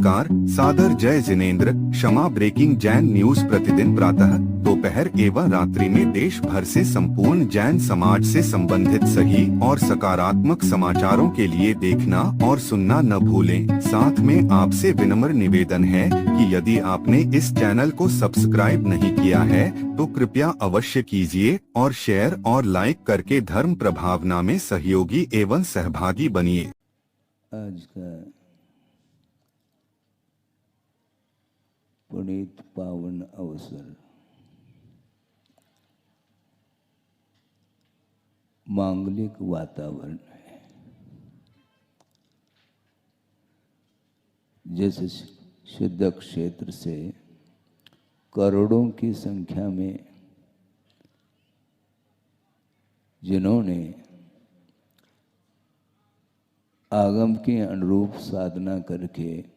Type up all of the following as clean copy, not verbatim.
नमस्कार, सादर जय जिनेंद्र। क्षमा ब्रेकिंग जैन न्यूज प्रतिदिन प्रातः, दोपहर एवं रात्रि में देश भर से संपूर्ण जैन समाज से संबंधित सही और सकारात्मक समाचारों के लिए देखना और सुनना न भूलें। साथ में आपसे विनम्र निवेदन है कि यदि आपने इस चैनल को सब्सक्राइब नहीं किया है तो कृपया अवश्य कीजिए और शेयर और लाइक करके धर्म प्रभावना में सहयोगी एवं सहभागी बनिए। आज का पुनीत पावन अवसर मांगलिक वातावरण है। जैसे सिद्ध क्षेत्र से करोड़ों की संख्या में जिन्होंने आगम के अनुरूप साधना करके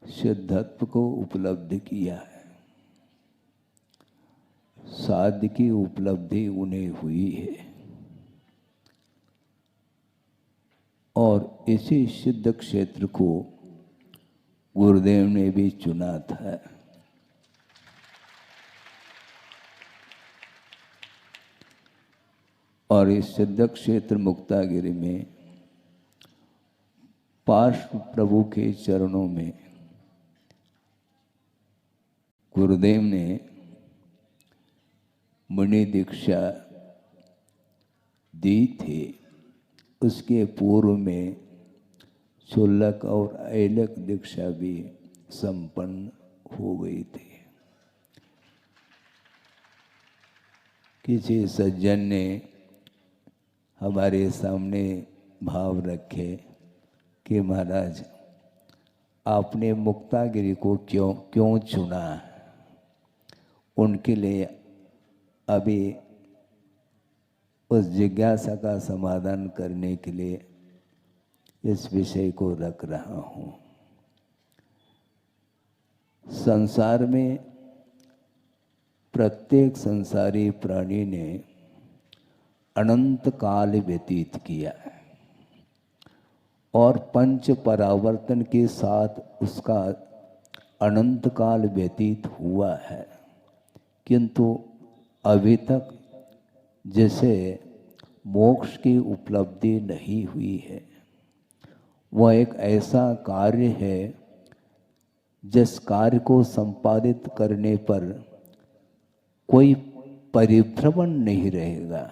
सिद्धत्व को उपलब्ध किया है, साध्य की उपलब्धि उन्हें हुई है और इसी सिद्ध क्षेत्र को गुरुदेव ने भी चुना था। और इस सिद्ध क्षेत्र मुक्तागिरी में पार्श्व प्रभु के चरणों में गुरुदेव ने मुनि दीक्षा दी थी। उसके पूर्व में शुल्लक और ऐलक दीक्षा भी संपन्न हो गई थी। किसी सज्जन ने हमारे सामने भाव रखे कि महाराज आपने मुक्तागिरी को क्यों चुना। उनके लिए अभी उस जिज्ञासा का समाधान करने के लिए इस विषय को रख रहा हूँ। संसार में प्रत्येक संसारी प्राणी ने अनंत काल व्यतीत किया है और पंच परावर्तन के साथ उसका अनंत काल व्यतीत हुआ है, किंतु अभी तक जैसे मोक्ष की उपलब्धि नहीं हुई है। वह एक ऐसा कार्य है जिस कार्य को संपादित करने पर कोई परिभ्रमण नहीं रहेगा।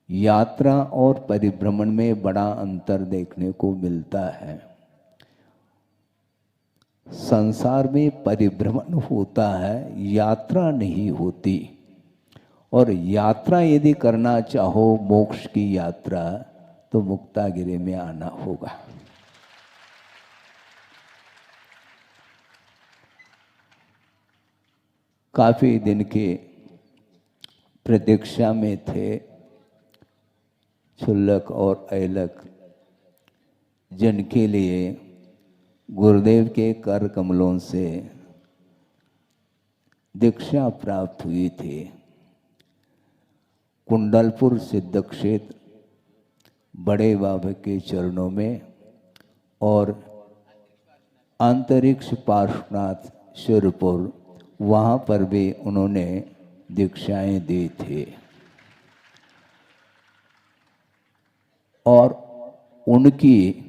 यात्रा और परिभ्रमण में बड़ा अंतर देखने को मिलता है। संसार में परिभ्रमण होता है, यात्रा नहीं होती। और यात्रा यदि करना चाहो मोक्ष की यात्रा तो मुक्तागिरी में आना होगा। काफी दिन के प्रतीक्षा में थे शुल्लक और ऐलक, जिनके लिए गुरुदेव के कर कमलों से दीक्षा प्राप्त हुई थी। कुंडलपुर सिद्ध क्षेत्र बड़े बाबा के चरणों में और अंतरिक्ष पार्श्वनाथ शिरपुर, वहाँ पर भी उन्होंने दीक्षाएं दी थी। और उनकी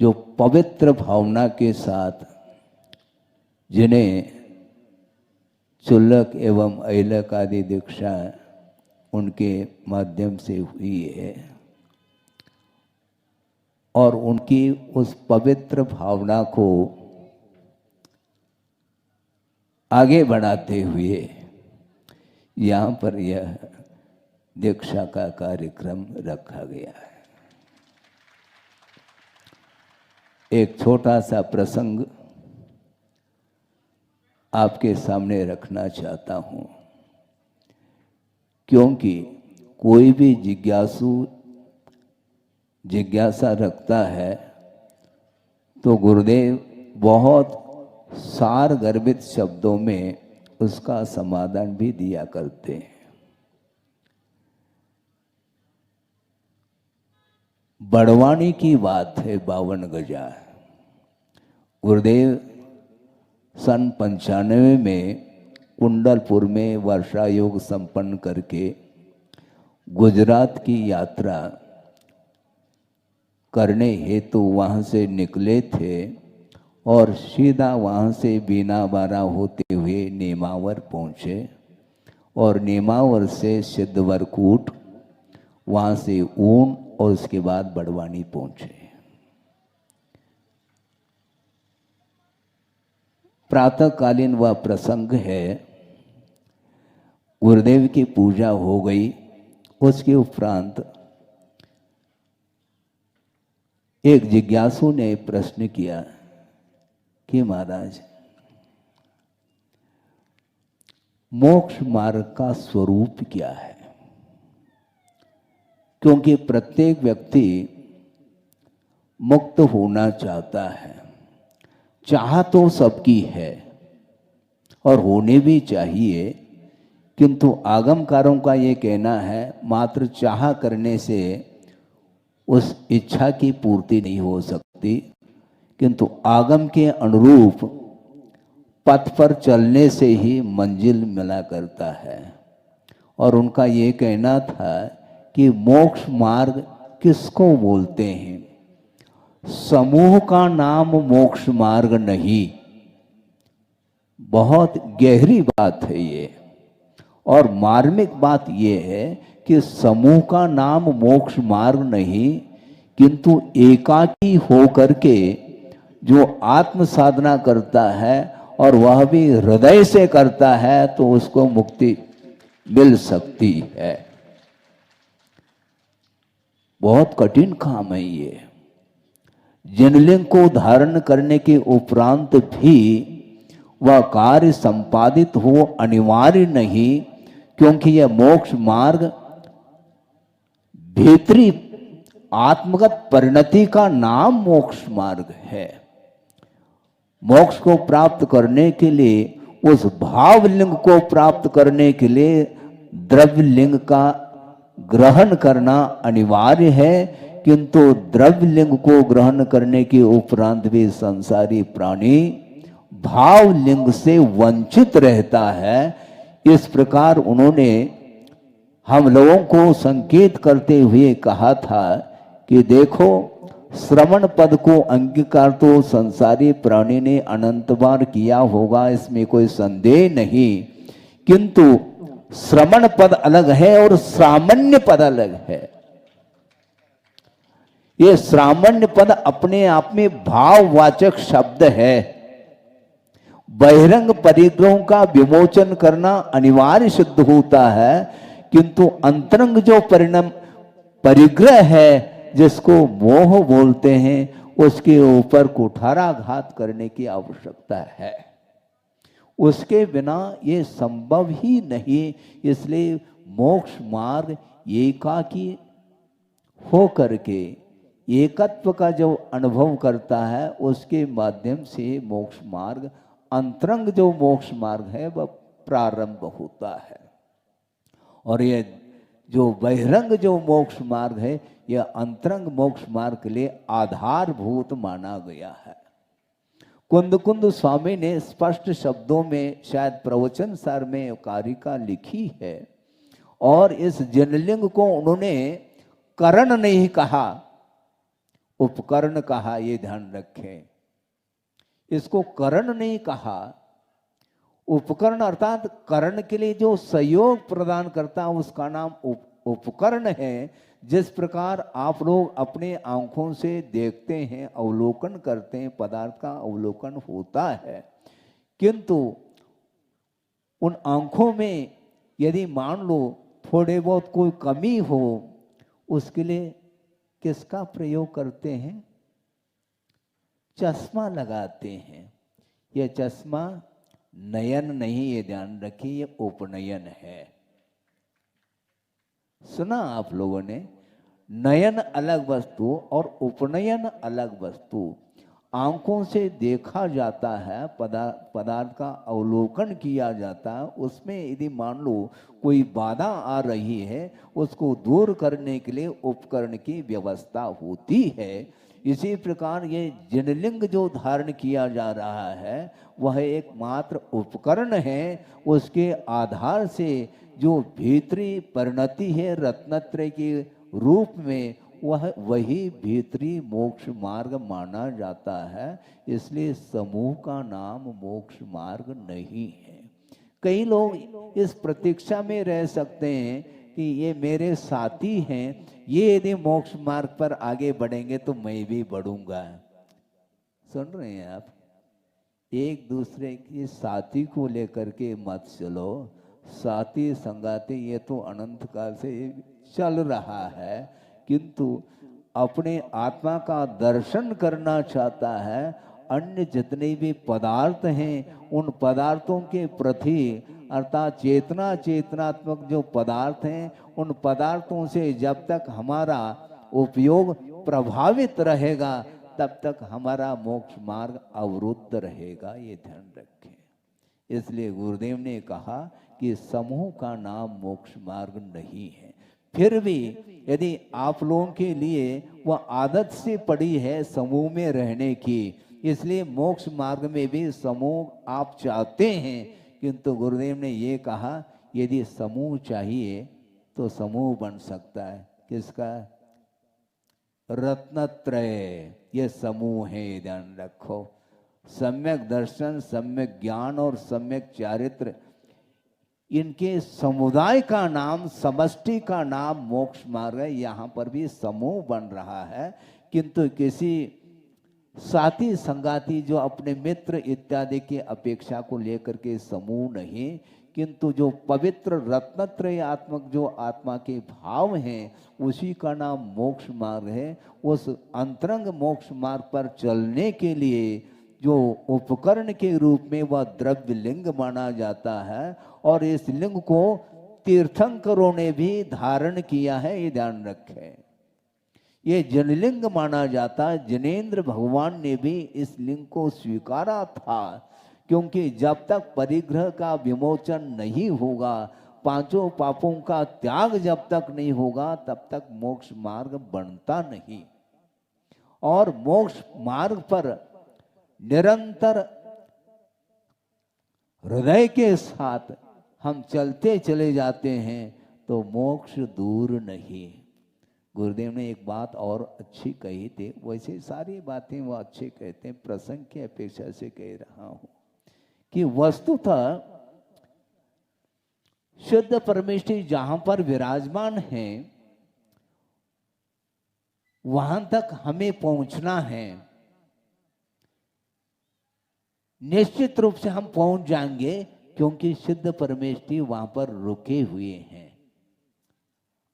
जो पवित्र भावना के साथ जिन्हें शुल्लक एवं ऐलक आदि दीक्षा उनके माध्यम से हुई है और उनकी उस पवित्र भावना को आगे बढ़ाते हुए यहाँ पर यह दीक्षा का कार्यक्रम रखा गया है। एक छोटा सा प्रसंग आपके सामने रखना चाहता हूँ, क्योंकि कोई भी जिज्ञासा रखता है तो गुरुदेव बहुत सार गर्भित शब्दों में उसका समाधान भी दिया करते हैं। बड़वानी की बात है 52 गजा। गुरुदेव सन 95 में कुंडलपुर में वर्षा योग संपन्न करके गुजरात की यात्रा करने हेतु वहाँ से निकले थे और सीधा वहाँ से बीनाबारा होते हुए नेमावर पहुँचे और नेमावर से सिद्धवरकूट, वहाँ से ऊन और उसके बाद बड़वानी पहुँचे। प्रातःकालीन वह प्रसंग है। गुरुदेव की पूजा हो गई। उसके उपरांत एक जिज्ञासु ने प्रश्न किया कि महाराज, मोक्ष मार्ग का स्वरूप क्या है? क्योंकि प्रत्येक व्यक्ति मुक्त होना चाहता है। चाह तो सबकी है और होने भी चाहिए, किंतु आगमकारों का ये कहना है मात्र चाह करने से उस इच्छा की पूर्ति नहीं हो सकती, किंतु आगम के अनुरूप पथ पर चलने से ही मंजिल मिला करता है। और उनका ये कहना था कि मोक्ष मार्ग किसको बोलते हैं? समूह का नाम मोक्ष मार्ग नहीं। बहुत गहरी बात है ये। और मार्मिक बात ये है कि समूह का नाम मोक्ष मार्ग नहीं, किंतु एकाकी हो करके जो आत्म साधना करता है और वह भी हृदय से करता है तो उसको मुक्ति मिल सकती है। बहुत कठिन काम है ये। जिनलिंग को धारण करने के उपरांत भी वह कार्य संपादित हो अनिवार्य नहीं, क्योंकि यह मोक्ष मार्ग भीतरी आत्मगत परिणति का नाम मोक्ष मार्ग है। मोक्ष को प्राप्त करने के लिए, उस भावलिंग को प्राप्त करने के लिए द्रव्य लिंग का ग्रहण करना अनिवार्य है, किंतु द्रव्य लिंग को ग्रहण करने के उपरांत भी संसारी प्राणी भाव लिंग से वंचित रहता है। इस प्रकार उन्होंने हम लोगों को संकेत करते हुए कहा था कि देखो, श्रवण पद को अंगीकार तो संसारी प्राणी ने अनंत बार किया होगा, इसमें कोई संदेह नहीं, किंतु श्रवण पद अलग है और सामान्य पद अलग है। ये सामान्य पद अपने आप में भाववाचक शब्द है। बहिरंग परिग्रहों का विमोचन करना अनिवार्य सिद्ध होता है, किंतु अंतरंग जो परिग्रह है, जिसको मोह बोलते हैं, उसके ऊपर कुठाराघात करने की आवश्यकता है। उसके बिना ये संभव ही नहीं। इसलिए मोक्ष मार्ग एकाकी हो करके एकत्व का जो अनुभव करता है, उसके माध्यम से मोक्ष मार्ग, अंतरंग जो मोक्ष मार्ग है, वह प्रारंभ होता है। और ये जो बहिरंग जो मोक्ष मार्ग है, यह अंतरंग मोक्ष मार्ग के लिए आधारभूत माना गया है। कुंद कुंद स्वामी ने स्पष्ट शब्दों में शायद प्रवचन सार में कारिका लिखी है, और इस जनलिंग को उन्होंने करण नहीं कहा, उपकरण कहा। ये ध्यान रखें, इसको करण नहीं कहा। उपकरण अर्थात करण के लिए जो सहयोग प्रदान करता है, उसका नाम उपकरण है। जिस प्रकार आप लोग अपने आंखों से देखते हैं, अवलोकन करते हैं, पदार्थ का अवलोकन होता है, किंतु उन आंखों में यदि मान लो थोड़े बहुत कोई कमी हो, उसके लिए किसका प्रयोग करते हैं? चश्मा लगाते हैं। यह चश्मा नयन नहीं, ये ध्यान रखिए, ये उपनयन है। सुना आप लोगों ने? नयन अलग वस्तु और उपनयन अलग वस्तु। आंखों से देखा जाता है, पदार्थ का अवलोकन किया जाता है, उसमें यदि मान लो कोई बाधा आ रही है, उसको दूर करने के लिए उपकरण की व्यवस्था होती है। इसी प्रकार ये जिनलिंग जो धारण किया जा रहा है वह एकमात्र उपकरण है। उसके आधार से जो भीतरी परिणति है रत्नत्रय के रूप में, वह वही भीतरी मोक्ष मार्ग माना जाता है। इसलिए समूह का नाम मोक्ष मार्ग नहीं है। कई लोग इस प्रतीक्षा में रह सकते हैं कि ये मेरे साथी हैं, ये यदि मोक्ष मार्ग पर आगे बढ़ेंगे तो मैं भी बढ़ूंगा। सुन रहे हैं आप? एक दूसरे की साथी को लेकर के मत चलो। साथी संगाती ये तो अनंत काल से चल रहा है, किंतु अपने आत्मा का दर्शन करना चाहता है। अन्य जितने भी पदार्थ हैं उन पदार्थों के प्रति अर्थात चेतनात्मक जो पदार्थ हैं उन पदार्थों से जब तक हमारा उपयोग प्रभावित रहेगा तब तक हमारा मोक्ष मार्ग अवरुद्ध रहेगा, ये ध्यान रखें। इसलिए गुरुदेव ने कहा कि समूह का नाम मोक्ष मार्ग नहीं है। फिर भी यदि आप लोगों के लिए वह आदत से पड़ी है समूह में रहने की, इसलिए मोक्ष मार्ग में भी समूह आप चाहते हैं, किंतु गुरुदेव ने ये कहा यदि समूह चाहिए तो समूह बन सकता है। किसका? रत्नत्रय ये समूह है, ध्यान रखो। सम्यक दर्शन, सम्यक ज्ञान और सम्यक चारित्र, इनके समुदाय का नाम, समष्टि का नाम मोक्ष मार्ग है। यहाँ पर भी समूह बन रहा है, किंतु किसी साथी संगाती जो अपने मित्र इत्यादि की अपेक्षा को लेकर के समूह नहीं, किंतु जो पवित्र रत्नत्रयात्मक जो आत्मा के भाव हैं उसी का नाम मोक्ष मार्ग है। उस अंतरंग मोक्ष मार्ग पर चलने के लिए जो उपकरण के रूप में वह द्रव्य लिंग माना जाता है, और इस लिंग को तीर्थंकरों ने भी धारण किया है, ये ध्यान रखें। ये जनलिंग माना जाता है। जिनेंद्र भगवान ने भी इस लिंग को स्वीकारा था, क्योंकि जब तक परिग्रह का विमोचन नहीं होगा, पांचों पापों का त्याग जब तक नहीं होगा, तब तक मोक्ष मार्ग बनता नहीं। और मोक्ष मार्ग पर निरंतर हृदय के साथ हम चलते चले जाते हैं तो मोक्ष दूर नहीं। गुरुदेव ने एक बात और अच्छी कही थी, वैसे सारी बातें वो अच्छे कहते हैं, प्रसंग की अपेक्षा से कह रहा हूं कि वस्तुतः शुद्ध परमेश्वर जहां पर विराजमान है वहां तक हमें पहुंचना है। निश्चित रूप से हम पहुंच जाएंगे, क्योंकि सिद्ध परमेश्वर वहां पर रुके हुए हैं।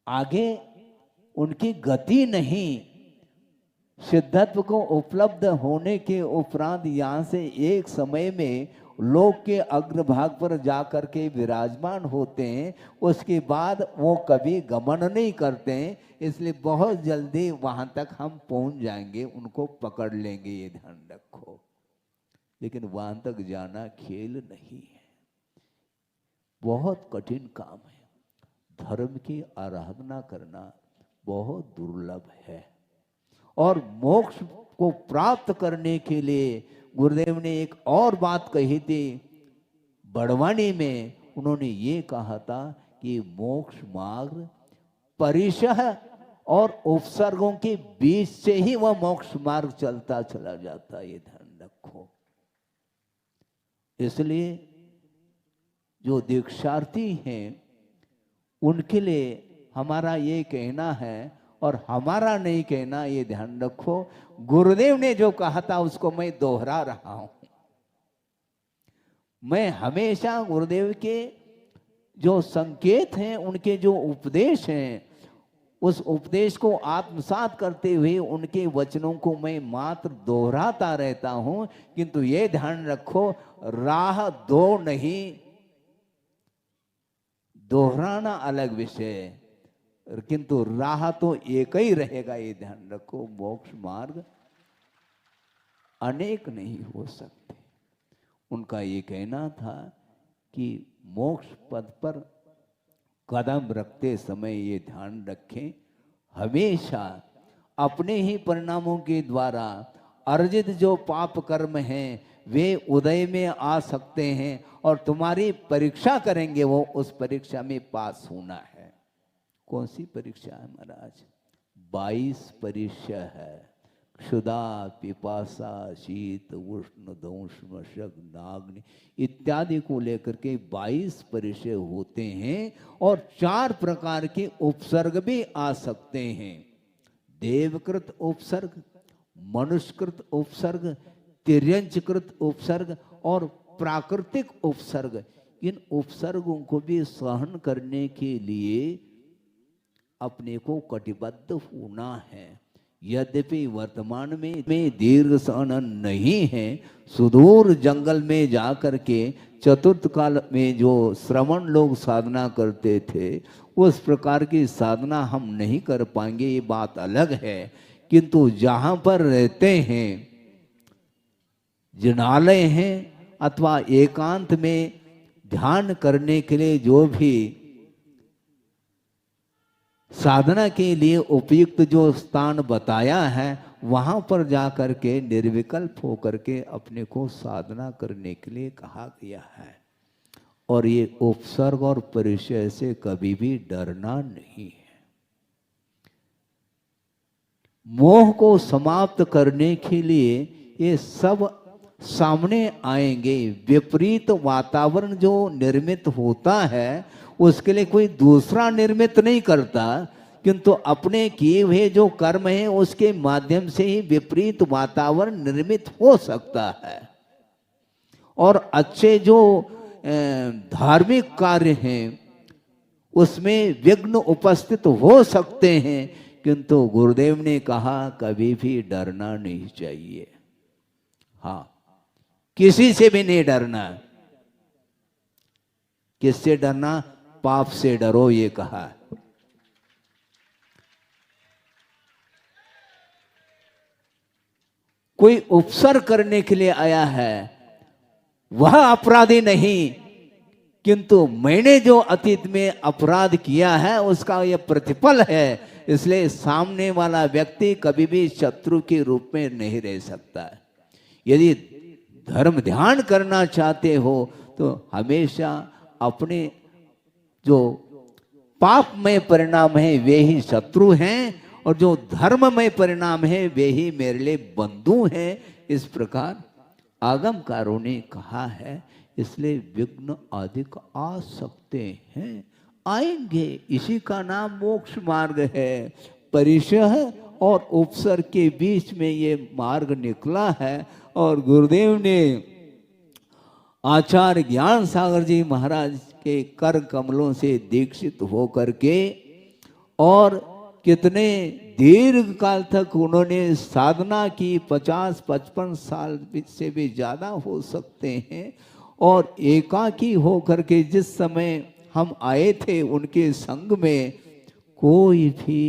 आगे उनकी गति नहीं। सिद्धत्व को उपलब्ध होने के उपरांत यहां से एक समय में लोक के अग्रभाग पर जाकर के विराजमान होते हैं, उसके बाद वो कभी गमन नहीं करते हैं। इसलिए बहुत जल्दी वहां तक हम पहुंच जाएंगे, उनको पकड़ लेंगे, ये ध्यान रखो। लेकिन वहां तक जाना खेल नहीं है, बहुत कठिन काम है। धर्म की आराधना करना बहुत दुर्लभ है, और मोक्ष को प्राप्त करने के लिए गुरुदेव ने एक और बात कही थी बड़वानी में। उन्होंने ये कहा था कि मोक्ष मार्ग परिशह और उपसर्गों के बीच से ही वह मोक्ष मार्ग चलता चला जाता है, ये ध्यान रखो। इसलिए जो दीक्षार्थी हैं उनके लिए हमारा ये कहना है, और हमारा नहीं कहना, ये ध्यान रखो। गुरुदेव ने जो कहा था उसको मैं दोहरा रहा हूं। मैं हमेशा गुरुदेव के जो संकेत हैं, उनके जो उपदेश हैं, उस उपदेश को आत्मसात करते हुए उनके वचनों को मैं मात्र दोहराता रहता हूं। किंतु ये ध्यान रखो, राह दो नहीं, दोहराना अलग विषय है, किंतु राह तो एक ही रहेगा, ये ध्यान रखो। मोक्ष मार्ग अनेक नहीं हो सकते। उनका ये कहना था कि मोक्ष पद पर कदम रखते समय ये ध्यान रखें, हमेशा अपने ही परिणामों के द्वारा अर्जित जो पाप कर्म हैं वे उदय में आ सकते हैं और तुम्हारी परीक्षा करेंगे, वो उस परीक्षा में पास होना है। कौन सी परीक्षा है महाराज? 22 परीक्षा है। क्षुधा, पिपासा, शीत, उष्ण, दंश, मशक, नाग्नि इत्यादि को लेकर के 22 परिचय होते हैं और 4 प्रकार के उपसर्ग भी आ सकते हैं। देवकृत उपसर्ग, मनुष्यकृत उपसर्ग, तिर्यंचकृत उपसर्ग और प्राकृतिक उपसर्ग। इन उपसर्गों को भी सहन करने के लिए अपने को कटिबद्ध होना है। यद्यपि वर्तमान में दीर्घ सहन नहीं है, सुदूर जंगल में जाकर के चतुर्थ काल में जो श्रवण लोग साधना करते थे, उस प्रकार की साधना हम नहीं कर पाएंगे, ये बात अलग है। किंतु जहाँ पर रहते हैं, जिनालय हैं अथवा एकांत में ध्यान करने के लिए जो भी साधना के लिए उपयुक्त जो स्थान बताया है, वहां पर जाकर के निर्विकल्प होकर के अपने को साधना करने के लिए कहा गया है। और ये उपसर्ग और परिचय से कभी भी डरना नहीं है। मोह को समाप्त करने के लिए ये सब सामने आएंगे। विपरीत वातावरण जो निर्मित होता है उसके लिए कोई दूसरा निर्मित नहीं करता, किंतु अपने किए हुए जो कर्म है उसके माध्यम से ही विपरीत वातावरण निर्मित हो सकता है। और अच्छे जो धार्मिक कार्य हैं उसमें विघ्न उपस्थित हो सकते हैं, किंतु गुरुदेव ने कहा कभी भी डरना नहीं चाहिए। हाँ, किसी से भी नहीं डरना। किससे डरना? पाप से डरो, ये कहा। कोई उपसर्ग करने के लिए आया है वह अपराधी नहीं, किंतु मैंने जो अतीत में अपराध किया है उसका यह प्रतिफल है। इसलिए सामने वाला व्यक्ति कभी भी शत्रु के रूप में नहीं रह सकता। यदि धर्म ध्यान करना चाहते हो तो हमेशा अपने जो पापमय परिणाम है वे ही शत्रु हैं और जो धर्ममय परिणाम है वे ही मेरे लिए बंधु हैं। इस प्रकार आगमकारों ने कहा है। इसलिए विघ्न अधिक आ सकते हैं, आएंगे। इसी का नाम मोक्ष मार्ग है। परिचय और उपसर्ग के बीच में ये मार्ग निकला है और गुरुदेव ने आचार्य ज्ञान सागर जी महाराज के कर कमलों से दीक्षित होकर के और कितने दीर्घ काल तक उन्होंने साधना की, 50-55 साल से भी ज्यादा हो सकते हैं। और एकाकी होकर के जिस समय हम आए थे उनके संग में कोई भी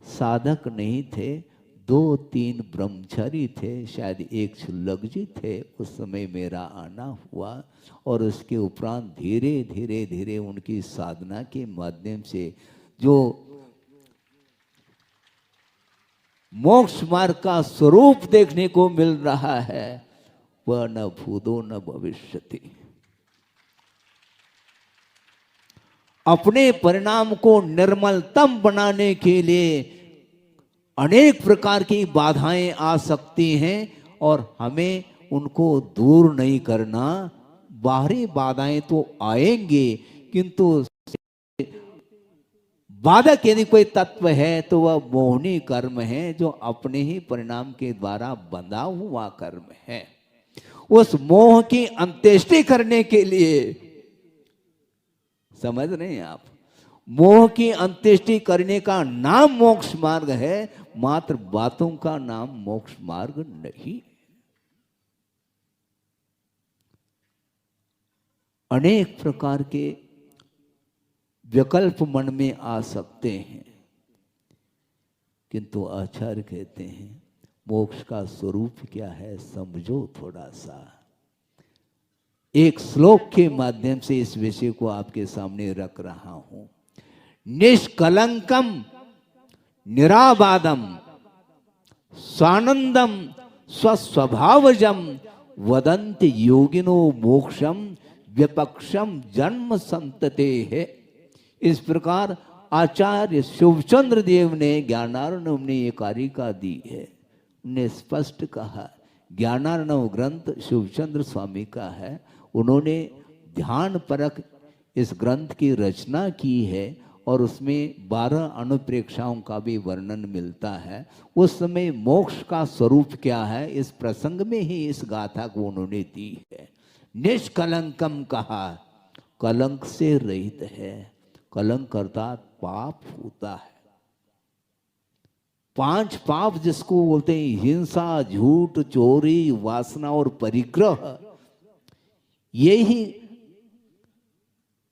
साधक नहीं थे, 2-3 ब्रह्मचारी थे, शायद एक शुल्लक जी थे। उस समय मेरा आना हुआ और उसके उपरांत धीरे धीरे धीरे उनकी साधना के माध्यम से जो मोक्ष मार्ग का स्वरूप देखने को मिल रहा है वह न भूतो न भविष्यति। अपने परिणाम को निर्मलतम बनाने के लिए अनेक प्रकार की बाधाएं आ सकती हैं और हमें उनको दूर नहीं करना। बाहरी बाधाएं तो आएंगे, किंतु बाधक यदि कोई तत्व है तो वह मोहनी कर्म है, जो अपने ही परिणाम के द्वारा बंधा हुआ कर्म है। उस मोह की अंत्येष्टि करने के लिए, समझ रहे हैं आप, मोह की अंत्येष्टि करने का नाम मोक्ष मार्ग है, मात्र बातों का नाम मोक्ष मार्ग नहीं। अनेक प्रकार के विकल्प मन में आ सकते हैं, किंतु आचार्य कहते हैं मोक्ष का स्वरूप क्या है समझो थोड़ा सा। एक श्लोक के माध्यम से इस विषय को आपके सामने रख रहा हूं। निष्कलंकम निराबादम स्वानंदम स्वस्वभावजम वदंत योगिनो मोक्षम विपक्षम जन्म संतते है। इस प्रकार आचार्य शिवचंद्र देव ने ज्ञानार्णव ने ये कारिका दी है। उन्हें स्पष्ट कहा, ज्ञानार्णव ग्रंथ शिवचंद्र स्वामी का है। उन्होंने ध्यान परक इस ग्रंथ की रचना की है और उसमें 12 अनुप्रेक्षाओं का भी वर्णन मिलता है। उस समय मोक्ष का स्वरूप क्या है इस प्रसंग में ही इस गाथा को उन्होंने दी है। निष्कलंकम कहा, कलंक से रहित है। कलंक अर्थात पाप होता है। 5 पाप जिसको बोलते हैं हिंसा, झूठ, चोरी, वासना और परिग्रह, यही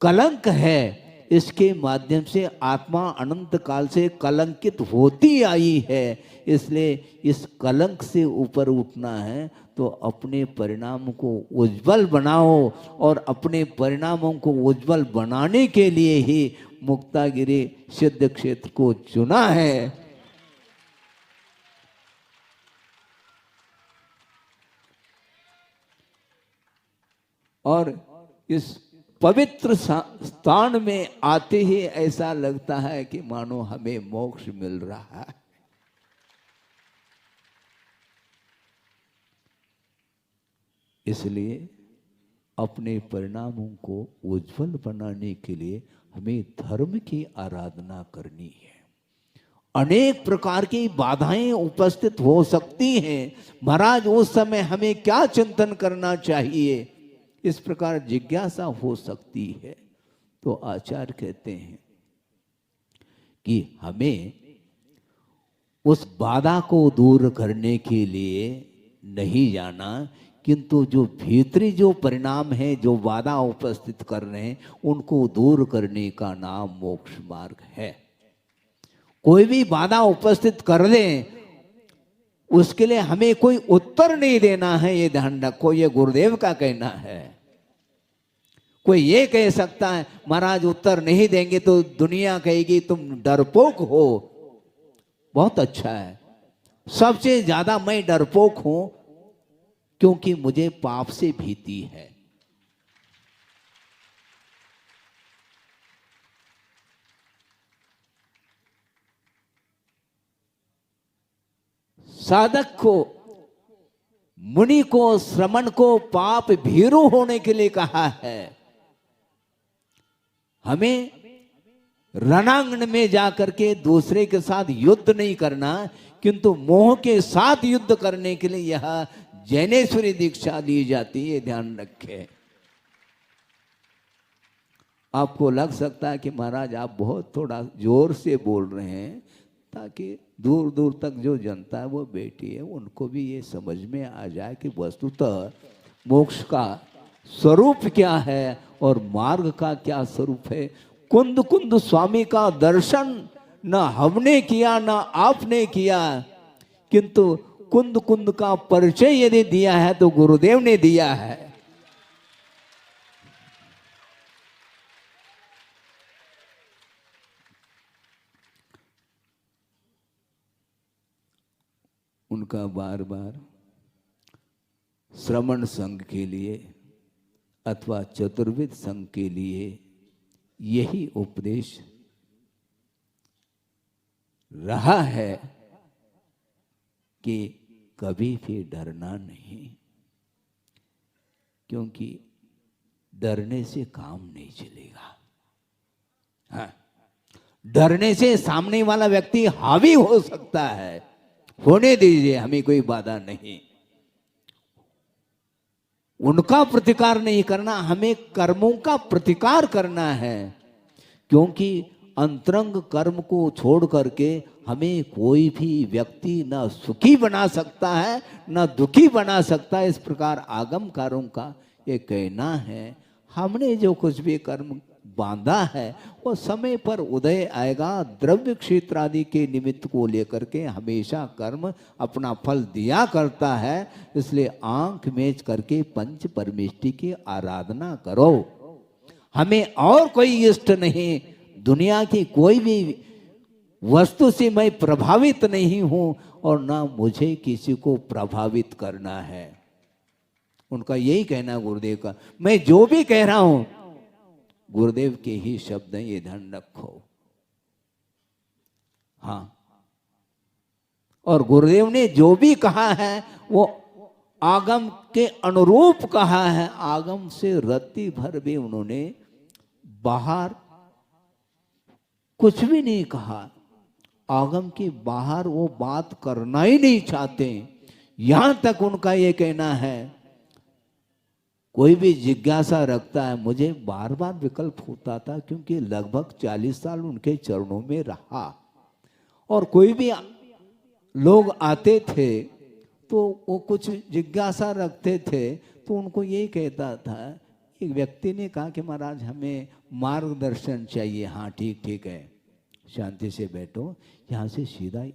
कलंक है। इसके माध्यम से आत्मा अनंत काल से कलंकित होती आई है। इसलिए इस कलंक से ऊपर उठना है तो अपने परिणाम को उज्जवल बनाओ, और अपने परिणामों को उज्जवल बनाने के लिए ही मुक्तागिरी सिद्ध क्षेत्र को चुना है। और इस पवित्र स्थान में आते ही ऐसा लगता है कि मानो हमें मोक्ष मिल रहा है। इसलिए अपने परिणामों को उज्जवल बनाने के लिए हमें धर्म की आराधना करनी है। अनेक प्रकार की बाधाएं उपस्थित हो सकती हैं। महाराज उस समय हमें क्या चिंतन करना चाहिए, इस प्रकार जिज्ञासा हो सकती है। तो आचार्य कहते हैं कि हमें उस बाधा को दूर करने के लिए नहीं जाना, किंतु जो भीतरी जो परिणाम है, जो बाधा उपस्थित कर रहे हैं, उनको दूर करने का नाम मोक्ष मार्ग है। कोई भी बाधा उपस्थित कर लें, उसके लिए हमें कोई उत्तर नहीं देना है, ये ध्यान रखो। ये गुरुदेव का कहना है। कोई ये कह सकता है महाराज उत्तर नहीं देंगे तो दुनिया कहेगी तुम डरपोक हो। बहुत अच्छा है। सबसे ज्यादा मैं डरपोक हूं क्योंकि मुझे पाप से भीति है। साधक को, मुनि को, श्रमण को पाप भीरु होने के लिए कहा है। हमें रणांगण में जाकर के दूसरे के साथ युद्ध नहीं करना, किंतु मोह के साथ युद्ध करने के लिए यह जैनेश्वरी दीक्षा दी जाती है। ध्यान रखें। आपको लग सकता है कि महाराज आप बहुत थोड़ा जोर से बोल रहे हैं, ताकि दूर दूर तक जो जनता है वो बैठी है उनको भी ये समझ में आ जाए कि वस्तुतः मोक्ष का स्वरूप क्या है और मार्ग का क्या स्वरूप है। कुंद कुंद स्वामी का दर्शन न हमने किया न आपने किया, किंतु कुंद कुंद का परिचय यदि दिया है तो गुरुदेव ने दिया है। उनका बार बार श्रमण संघ के लिए अथवा चतुर्विद संघ के लिए यही उपदेश रहा है कि कभी भी डरना नहीं, क्योंकि डरने से काम नहीं चलेगा। हाँ, डरने से सामने वाला व्यक्ति हावी हो सकता है, होने दीजिए, हमें कोई बाधा नहीं। उनका प्रतिकार नहीं करना, हमें कर्मों का प्रतिकार करना है, क्योंकि अंतरंग कर्म को छोड़ करके हमें कोई भी व्यक्ति न सुखी बना सकता है न दुखी बना सकता है। इस प्रकार आगमकारों का ये कहना है। हमने जो कुछ भी कर्म बांधा है वो समय पर उदय आएगा। द्रव्य क्षेत्र आदि के निमित्त को लेकर के हमेशा कर्म अपना फल दिया करता है। इसलिए आंख मेज करके पंच परमेष्टि की आराधना करो। हमें और कोई इष्ट नहीं, दुनिया की कोई भी वस्तु से मैं प्रभावित नहीं हूं और ना मुझे किसी को प्रभावित करना है। उनका यही कहना गुरुदेव का। मैं जो भी कह रहा हूं गुरुदेव के ही शब्द हैं, ये ध्यान रखो। हाँ, और गुरुदेव ने जो भी कहा है वो आगम के अनुरूप कहा है। आगम से रत्ती भर भी उन्होंने बाहर कुछ भी नहीं कहा। आगम के बाहर वो बात करना ही नहीं चाहते। यहां तक उनका ये कहना है, कोई भी जिज्ञासा रखता है, मुझे बार बार विकल्प होता था क्योंकि लगभग 40 साल उनके चरणों में रहा, और कोई भी लोग आते थे तो वो कुछ जिज्ञासा रखते थे तो उनको यही कहता था। एक व्यक्ति ने कहा कि महाराज हमें मार्गदर्शन चाहिए। हाँ ठीक ठीक है, शांति से बैठो, यहाँ से सीधा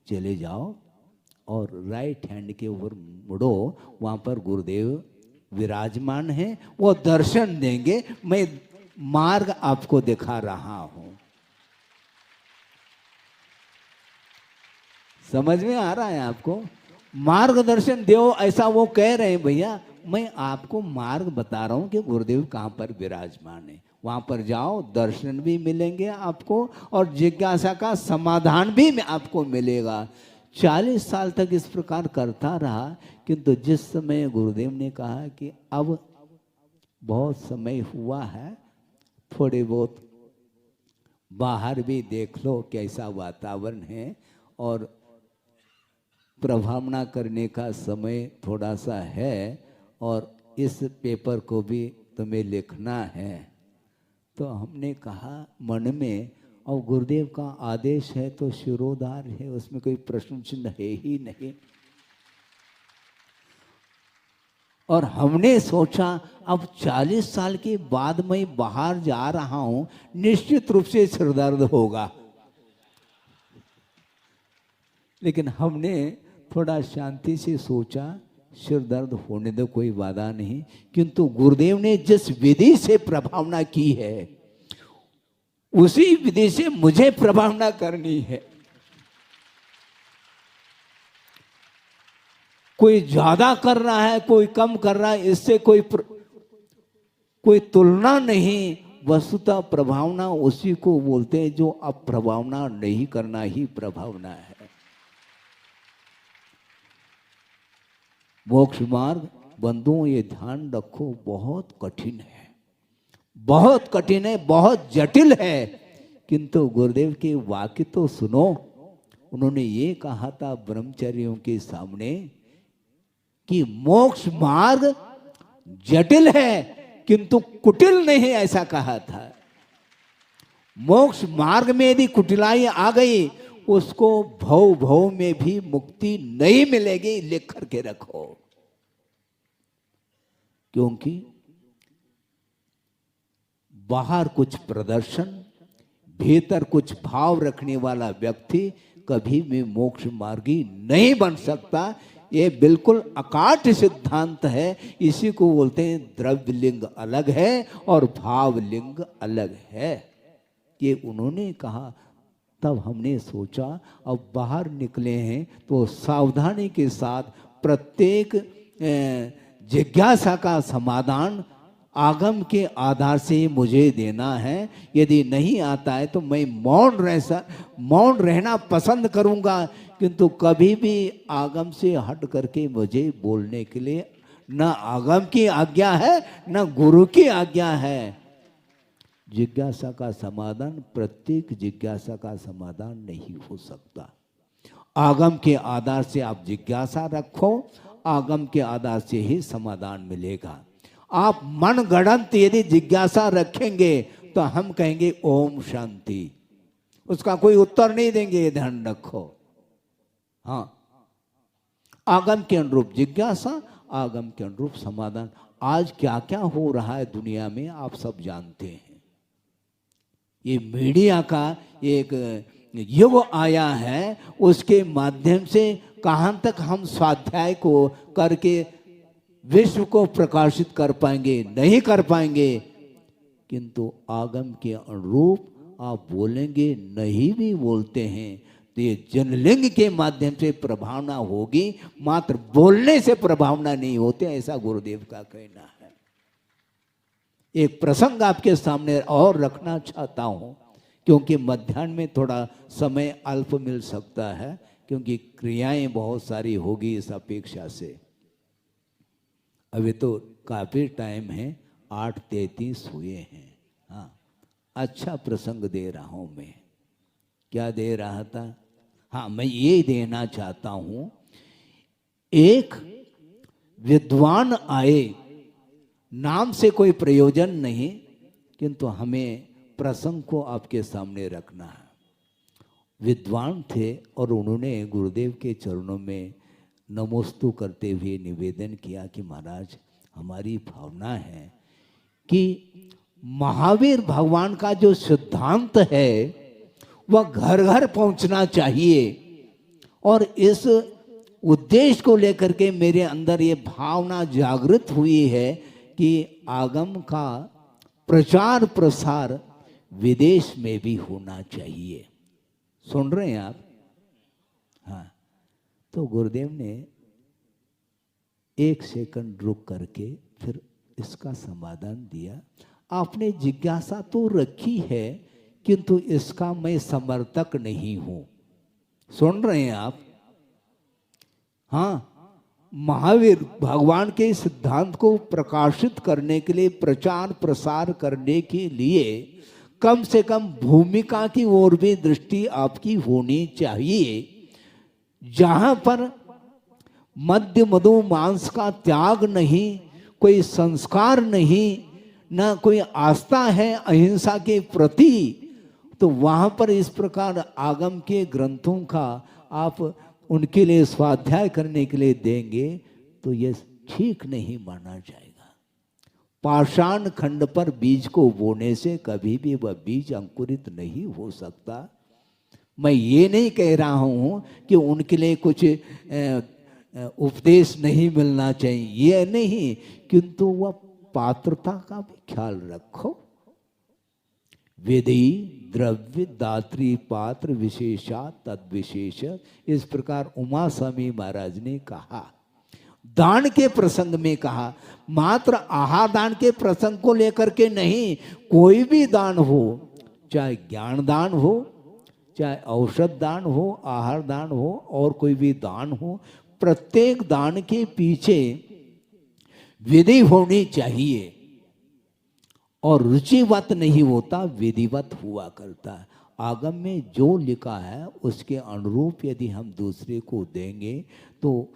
चले जाओ और राइट हैंड के ऊपर मुड़ो, वहाँ पर गुरुदेव विराजमान हैं, वो दर्शन देंगे। मैं मार्ग आपको दिखा रहा हूँ। समझ में आ रहा है आपको? मार्गदर्शन दो ऐसा वो कह रहे हैं। भैया मैं आपको मार्ग बता रहा हूँ कि गुरुदेव कहाँ पर विराजमान है। वहाँ पर जाओ, दर्शन भी मिलेंगे आपको और जिज्ञासा का समाधान भी आपको मिलेगा। 40 साल तक इस प्रकार करता रहा, किंतु जिस समय गुरुदेव ने कहा कि अब बहुत समय हुआ है, थोड़े बहुत बाहर भी देख लो कैसा वातावरण है और प्रभावना करने का समय थोड़ा सा है, और इस पेपर को भी तुम्हें लिखना है। तो हमने कहा मन में, और गुरुदेव का आदेश है तो शिरोधार है, उसमें कोई प्रश्न चिन्ह है ही नहीं। और हमने सोचा अब 40 साल के बाद मैं बाहर जा रहा हूं, निश्चित रूप से सिरदर्द होगा। लेकिन हमने थोड़ा शांति से सोचा, सिर दर्द होने दो, कोई बाधा नहीं। किंतु गुरुदेव ने जिस विधि से प्रभावना की है उसी विधि से मुझे प्रभावना करनी है। कोई ज्यादा कर रहा है, कोई कम कर रहा है, इससे कोई तुलना नहीं। वस्तुतः प्रभावना उसी को बोलते हैं जो अब प्रभावना नहीं करना ही प्रभावना है। मोक्ष मार्ग बंधुओं ये ध्यान रखो, बहुत कठिन है, बहुत कठिन है, बहुत जटिल है। किंतु गुरुदेव के वाक्य तो सुनो। उन्होंने ये कहा था ब्रह्मचर्यों के सामने कि मोक्ष मार्ग जटिल है किंतु कुटिल नहीं, ऐसा कहा था। मोक्ष मार्ग में यदि कुटिलाई आ गई, उसको भव भव में भी मुक्ति नहीं मिलेगी, लिख करके रखो। क्योंकि बाहर कुछ प्रदर्शन, भीतर कुछ भाव रखने वाला व्यक्ति कभी भी मोक्ष मार्गी नहीं बन सकता। ये बिल्कुल अकाट्य सिद्धांत है। इसी को बोलते हैं द्रव्य लिंग अलग है और भाव लिंग अलग है। ये उन्होंने कहा। तब हमने सोचा अब बाहर निकले हैं तो सावधानी के साथ प्रत्येक जिज्ञासा का समाधान आगम के आधार से मुझे देना है। यदि नहीं आता है तो मैं मौन रहना पसंद करूंगा, किंतु कभी भी आगम से हट करके मुझे बोलने के लिए न आगम की आज्ञा है न गुरु की आज्ञा है। जिज्ञासा का समाधान प्रत्येक जिज्ञासा का समाधान नहीं हो सकता। आगम के आधार से आप जिज्ञासा रखो, आगम के आधार से ही समाधान मिलेगा। आप मन गढ़ंत यदि जिज्ञासा रखेंगे तो हम कहेंगे ओम शांति, उसका कोई उत्तर नहीं देंगे, ये ध्यान रखो। हाँ, आगम के अनुरूप जिज्ञासा, आगम के अनुरूप समाधान। आज क्या क्या हो रहा है दुनिया में आप सब जानते हैं। ये मीडिया का एक युग आया है, उसके माध्यम से कहाँ तक हम स्वाध्याय को करके विश्व को प्रकाशित कर पाएंगे, नहीं कर पाएंगे। किंतु आगम के अनुरूप आप बोलेंगे, नहीं भी बोलते हैं तो ये जनलिंग के माध्यम से प्रभावना होगी, मात्र बोलने से प्रभावना नहीं होते, ऐसा गुरुदेव का कहना है। एक प्रसंग आपके सामने और रखना चाहता हूं, क्योंकि मध्याह्न में थोड़ा समय अल्प मिल सकता है, क्योंकि क्रियाएं बहुत सारी होगी इस अपेक्षा से। अभी तो काफी टाइम है, 8:33 हुए हैं। हाँ, अच्छा प्रसंग दे रहा हूं मैं। क्या दे रहा था? हाँ, मैं ये देना चाहता हूं, एक विद्वान आए, नाम से कोई प्रयोजन नहीं, किंतु हमें प्रसंग को आपके सामने रखना है। विद्वान थे और उन्होंने गुरुदेव के चरणों में नमोस्तु करते हुए निवेदन किया कि महाराज, हमारी भावना है कि महावीर भगवान का जो सिद्धांत है वह घर घर पहुंचना चाहिए, और इस उद्देश्य को लेकर के मेरे अंदर ये भावना जागृत हुई है कि आगम का प्रचार प्रसार विदेश में भी होना चाहिए। सुन रहे हैं आप? हाँ, तो गुरुदेव ने 1 सेकंड रुक करके फिर इसका समाधान दिया। आपने जिज्ञासा तो रखी है, किंतु इसका मैं समर्थक नहीं हूं। सुन रहे हैं आप? हाँ, महावीर भगवान के सिद्धांत को प्रकाशित करने के लिए, प्रचार प्रसार करने के लिए कम से कम भूमिका की ओर भी दृष्टि आपकी होनी चाहिए, जहां पर मद्य मधु मांस का त्याग नहीं, कोई संस्कार नहीं, ना कोई आस्था है अहिंसा के प्रति, तो वहां पर इस प्रकार आगम के ग्रंथों का आप उनके लिए स्वाध्याय करने के लिए देंगे तो ये ठीक नहीं माना जाएगा। पाषाण खंड पर बीज को बोने से कभी भी वह बीज अंकुरित नहीं हो सकता। मैं ये नहीं कह रहा हूं कि उनके लिए कुछ उपदेश नहीं मिलना चाहिए, ये नहीं, किंतु वह पात्रता का भी ख्याल रखो। विधि द्रव्य दात्री पात्र विशेषा तद विशेष, इस प्रकार उमा स्वामी महाराज ने कहा। दान के प्रसंग में कहा, मात्र आहार दान के प्रसंग को लेकर के नहीं, कोई भी दान हो, चाहे ज्ञान दान हो, चाहे औषध दान हो, आहार दान हो, और कोई भी दान हो, प्रत्येक दान के पीछे विधि होनी चाहिए, और रुचिवत नहीं होता, विधिवत हुआ करता है। आगम में जो लिखा है उसके अनुरूप यदि हम दूसरे को देंगे तो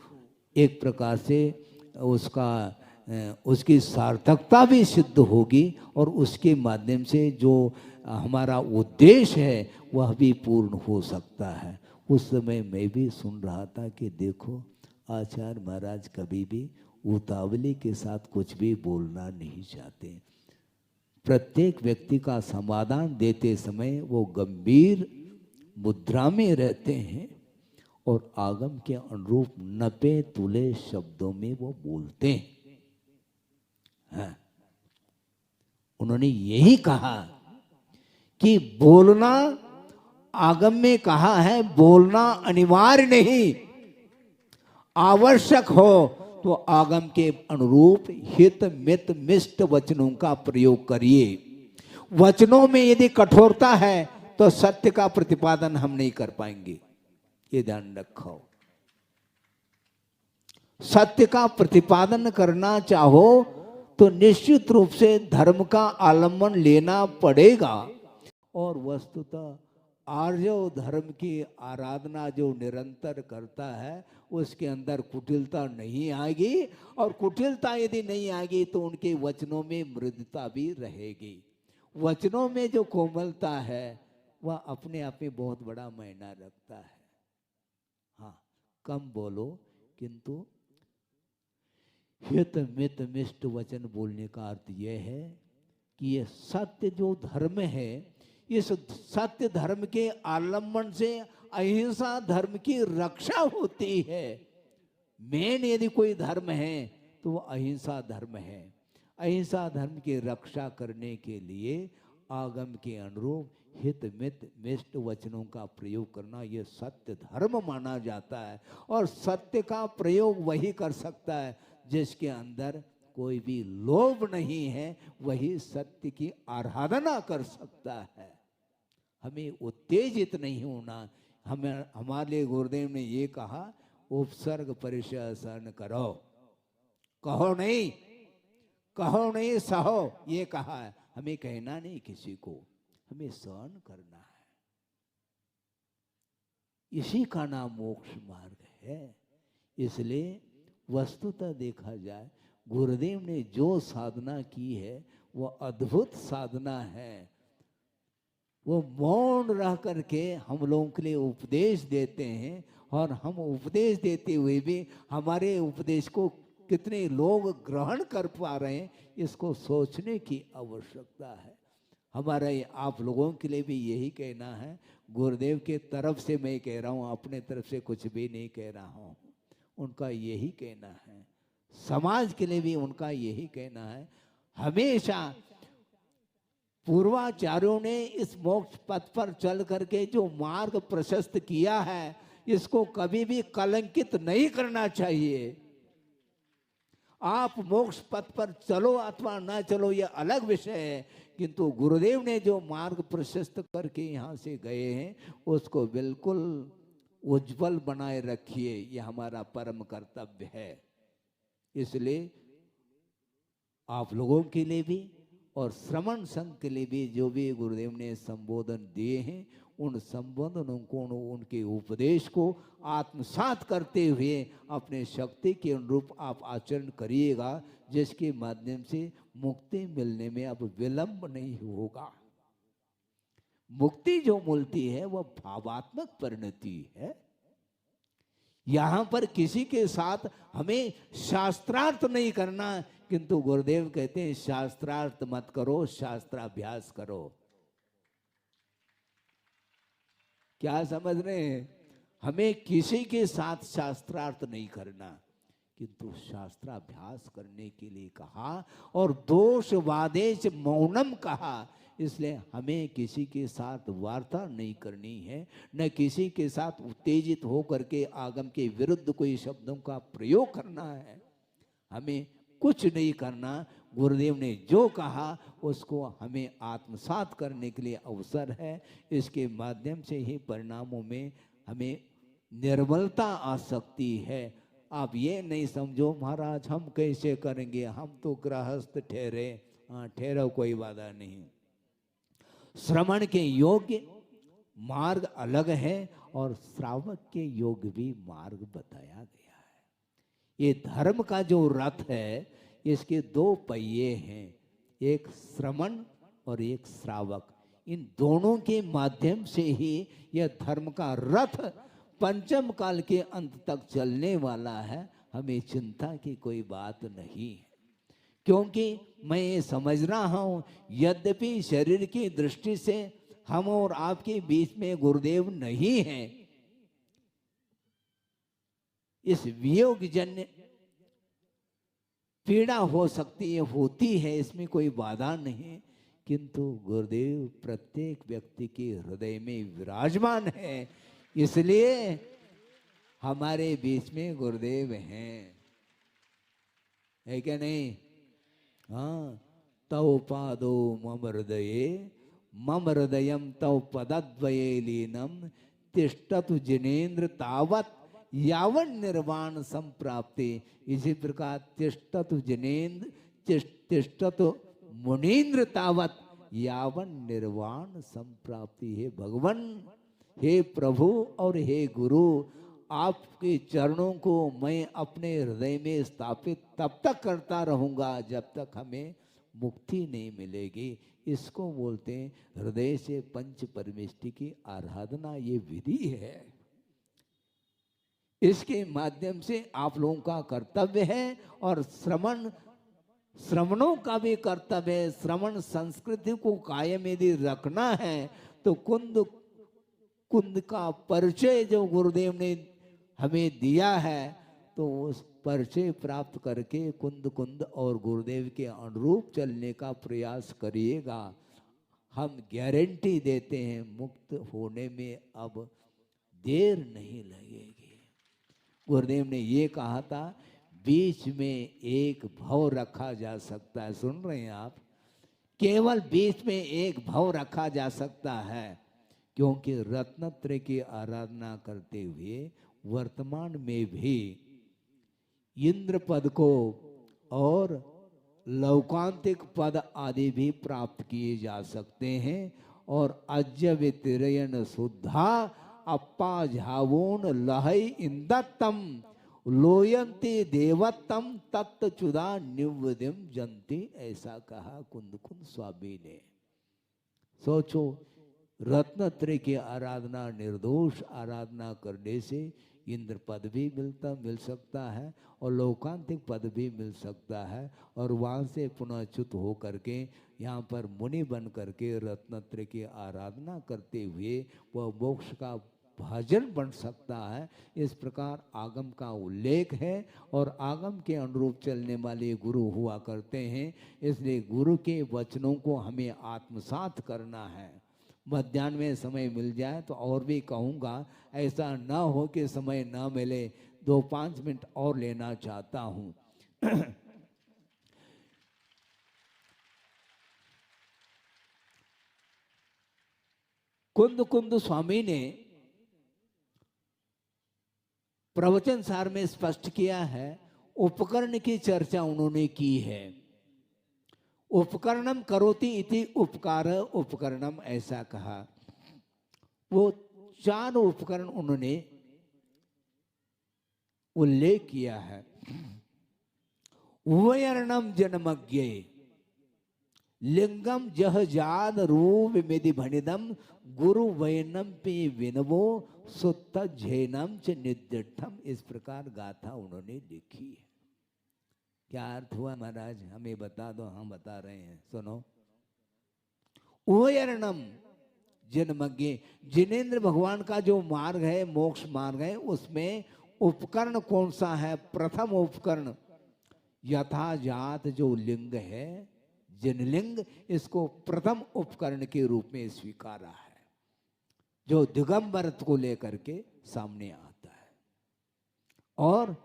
एक प्रकार से उसकी सार्थकता भी सिद्ध होगी, और उसके माध्यम से जो हमारा उद्देश्य है वह भी पूर्ण हो सकता है। उस समय मैं भी सुन रहा था कि देखो, आचार्य महाराज कभी भी उतावली के साथ कुछ भी बोलना नहीं चाहते। प्रत्येक व्यक्ति का समाधान देते समय वो गंभीर मुद्रा में रहते हैं, और आगम के अनुरूप नपे तुले शब्दों में वो बोलते हैं। हाँ, उन्होंने यही कहा कि बोलना, आगम में कहा है बोलना अनिवार्य नहीं, आवश्यक हो तो आगम के अनुरूप हित मित मिष्ट वचनों का प्रयोग करिए। वचनों में यदि कठोरता है तो सत्य का प्रतिपादन हम नहीं कर पाएंगे, ये ध्यान रखो। सत्य का प्रतिपादन करना चाहो तो निश्चित रूप से धर्म का आलम्बन लेना पड़ेगा, और वस्तुतः आर्य धर्म की आराधना जो निरंतर करता है उसके अंदर कुटिलता नहीं आएगी, और कुटिलता यदि नहीं आएगी तो उनके वचनों में मृदुता भी रहेगी। वचनों में जो कोमलता है वह अपने आप में बहुत बड़ा मायना रखता है। हाँ, कम बोलो, किंतु हित मित मिष्ट वचन बोलने का अर्थ यह है कि ये सत्य जो धर्म है इस सत्य धर्म के आलम्बन से अहिंसा धर्म की रक्षा होती है। मेन यदि कोई धर्म है तो वो अहिंसा धर्म है। अहिंसा धर्म की रक्षा करने के लिए आगम के अनुरूप हित मित मिष्ट वचनों का प्रयोग करना यह सत्य धर्म माना जाता है। और सत्य का प्रयोग वही कर सकता है जिसके अंदर कोई भी लोभ नहीं है, वही सत्य की आराधना कर सकता है। हमें उत्तेजित नहीं होना। हमें हमारे लिए गुरुदेव ने ये कहा, उपसर्ग परिचय सहन करो, कहो नहीं, कहो नहीं सहो, ये कहा है। हमें कहना नहीं किसी को, हमें सहन करना है। इसी का नाम मोक्ष मार्ग है। इसलिए वस्तुतः देखा जाए, गुरुदेव ने जो साधना की है वो अद्भुत साधना है। वो मौन रह करके हम लोगों के लिए उपदेश देते हैं, और हम उपदेश देते हुए भी हमारे उपदेश को कितने लोग ग्रहण कर पा रहे हैं, इसको सोचने की आवश्यकता है। हमारा आप लोगों के लिए भी यही कहना है। गुरुदेव के तरफ से मैं कह रहा हूँ, अपने तरफ से कुछ भी नहीं कह रहा हूँ। उनका यही कहना है, समाज के लिए भी उनका यही कहना है। हमेशा पूर्वाचार्यों ने इस मोक्ष पथ पर चल करके जो मार्ग प्रशस्त किया है, इसको कभी भी कलंकित नहीं करना चाहिए। आप मोक्ष पथ पर चलो अथवा ना चलो यह अलग विषय है, किंतु गुरुदेव ने जो मार्ग प्रशस्त करके यहाँ से गए हैं उसको बिल्कुल उज्जवल बनाए रखिए, यह हमारा परम कर्तव्य है। इसलिए आप लोगों के लिए भी और श्रवण संघ के लिए भी जो भी गुरुदेव ने संबोधन दिए हैं, उन संबोधनों को, उनके उपदेश को आत्मसात करते हुए अपने शक्ति के अनुरूप आप आचरण करिएगा, जिसके माध्यम से मुक्ति मिलने में अब विलंब नहीं होगा। मुक्ति जो मिलती है वह भावात्मक परिणति है। यहाँ पर किसी के साथ हमें शास्त्रार्थ नहीं करना, किंतु गुरुदेव कहते हैं शास्त्रार्थ मत करो, शास्त्राभ्यास करो। क्या समझ रहे हैं? हमें किसी के साथ शास्त्रार्थ नहीं करना, किंतु शास्त्राभ्यास करने के लिए कहा, और दोष वादेश मौनम कहा। इसलिए हमें किसी के साथ वार्ता नहीं करनी है, न किसी के साथ उत्तेजित होकर के आगम के विरुद्ध कोई शब्दों का प्रयोग करना है। हमें कुछ नहीं करना। गुरुदेव ने जो कहा उसको हमें आत्मसात करने के लिए अवसर है। इसके माध्यम से ही परिणामों में हमें निर्मलता आ सकती है। आप ये नहीं समझो महाराज हम कैसे करेंगे, हम तो गृहस्थ ठहरे। हाँ ठहरो, कोई बाधा नहीं। श्रवण के योग्य मार्ग अलग है और श्रावक के योग्य भी मार्ग बताया गया है। ये धर्म का जो रथ है इसके दो पहिए हैं, एक श्रवण और एक श्रावक। इन दोनों के माध्यम से ही यह धर्म का रथ पंचम काल के अंत तक चलने वाला है। हमें चिंता की कोई बात नहीं है, क्योंकि मैं ये समझ रहा हूँ यद्यपि शरीर की दृष्टि से हम और आपके बीच में गुरुदेव नहीं हैं, इस वियोग जन्य पीड़ा हो सकती है, होती है, इसमें कोई बाधा नहीं, किंतु गुरुदेव प्रत्येक व्यक्ति के हृदय में विराजमान है। इसलिए हमारे बीच में गुरुदेव हैं, है क्या नहीं? हाँ, तव पादो मम हृदये मम हृदयम तव पदद्वये लीनम तिष्ठतु जिनेन्द्र तावत यावन निर्वाण संप्राप्ति। इसी प्रकार तिष्ठतु जिनेन्द्र तिष्ठतु मुनीन्द्र तावत यावन निर्वाण संप्राप्ति। हे भगवान, हे प्रभु और हे गुरु, आपके चरणों को मैं अपने हृदय में स्थापित तब तक करता रहूँगा जब तक हमें मुक्ति नहीं मिलेगी। इसको बोलते हैं हृदय से पंच परमेष्टि की आराधना। ये विधि है, इसके माध्यम से आप लोगों का कर्तव्य है। और श्रवण श्रवणों का भी कर्तव्य है। श्रवण संस्कृति को कायम यदि रखना है तो कुंद कुंद का परिचय जो गुरुदेव ने हमें दिया है, तो उस परिचय प्राप्त करके कुंद कुंद और गुरुदेव के अनुरूप चलने का प्रयास करिएगा। हम गारंटी देते हैं मुक्त होने में अब देर नहीं लगेगी। गुरुदेव ने ये कहा था, बीच में एक भव रखा जा सकता है। सुन रहे हैं आप? केवल बीच में एक भव रखा जा सकता है, क्योंकि रत्नत्रय की आराधना करते हुए वर्तमान में भी इंद्र पद को और लौकांतिक पद आदि भी प्राप्त किए जा सकते हैं। और अज्य वितिरयन शुद्धा अप्पा झावोन लहई इंदत्तम लोयंती देवत्तम तत्चुदा निवदिम जंती, ऐसा कहा कुंद कुंद स्वामी ने। सोचो, रत्नत्रय की आराधना, निर्दोष आराधना करने से इंद्र पद भी मिल सकता है और लोकांतिक पद भी मिल सकता है, और वहाँ से पुनः च्युत हो करके यहाँ पर मुनि बन करके रत्नत्रय की आराधना करते हुए वह मोक्ष का भाजन बन सकता है। इस प्रकार आगम का उल्लेख है और आगम के अनुरूप चलने वाले गुरु हुआ करते हैं। इसलिए गुरु के वचनों को हमें आत्मसात करना है। मध्याह्न में समय मिल जाए तो और भी कहूँगा, ऐसा ना हो कि समय ना मिले। 2-5 मिनट और लेना चाहता हूँ। कुंद कुंद स्वामी ने प्रवचन सार में स्पष्ट किया है, उपकरण की चर्चा उन्होंने की है। उपकरणम करोति इति उपकार उपकरणम, ऐसा कहा। वो 4 उपकरण उन्होंने उल्लेख किया है। वयर्णम जन्मज्ञ लिंगम जहजाद रूप मेदि भणिदम गुरु वयनम पे विनवो सुत्त झेनम च निद्यठम। इस प्रकार गाथा उन्होंने लिखी है। क्या अर्थ हुआ महाराज? हमें बता दो, हम बता रहे हैं, सुनो। उयर्णम जन्मज्ञ, जिनेन्द्र भगवान का जो मार्ग है, मोक्ष मार्ग है, उसमें उपकरण कौन सा है? प्रथम उपकरण यथाजात जो लिंग है, जिनलिंग, इसको प्रथम उपकरण के रूप में स्वीकारा है, जो दिगंबर को लेकर के सामने आता है। और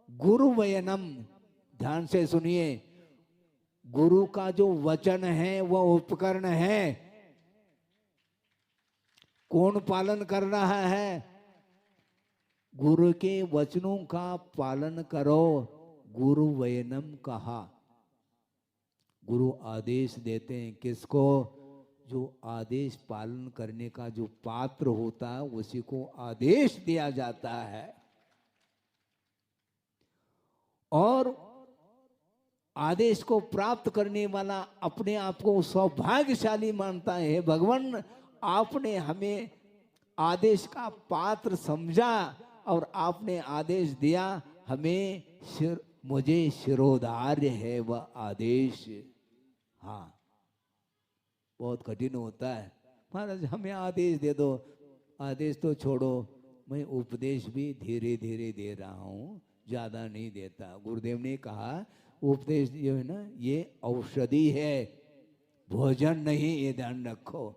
गुरु वयनम, ध्यान से सुनिए, गुरु का जो वचन है वह उपकरण है। कौन पालन कर रहा है? गुरु के वचनों का पालन करो। गुरु वयनम कहा, गुरु आदेश देते हैं किसको? जो आदेश पालन करने का जो पात्र होता है उसी को आदेश दिया जाता है। और आदेश को प्राप्त करने वाला अपने आप को सौभाग्यशाली मानता है। भगवान, आपने हमें आदेश का पात्र समझा और आपने आदेश दिया, हमें मुझे शिरोधार्य है वह आदेश। हाँ, बहुत कठिन होता है, महाराज हमें आदेश दे दो। आदेश तो छोड़ो, मैं उपदेश भी धीरे धीरे दे रहा हूँ, ज़्यादा नहीं देता। गुरुदेव ने कहा उपदेश जो है ना, ये औषधि है, भोजन नहीं, ये ध्यान रखो।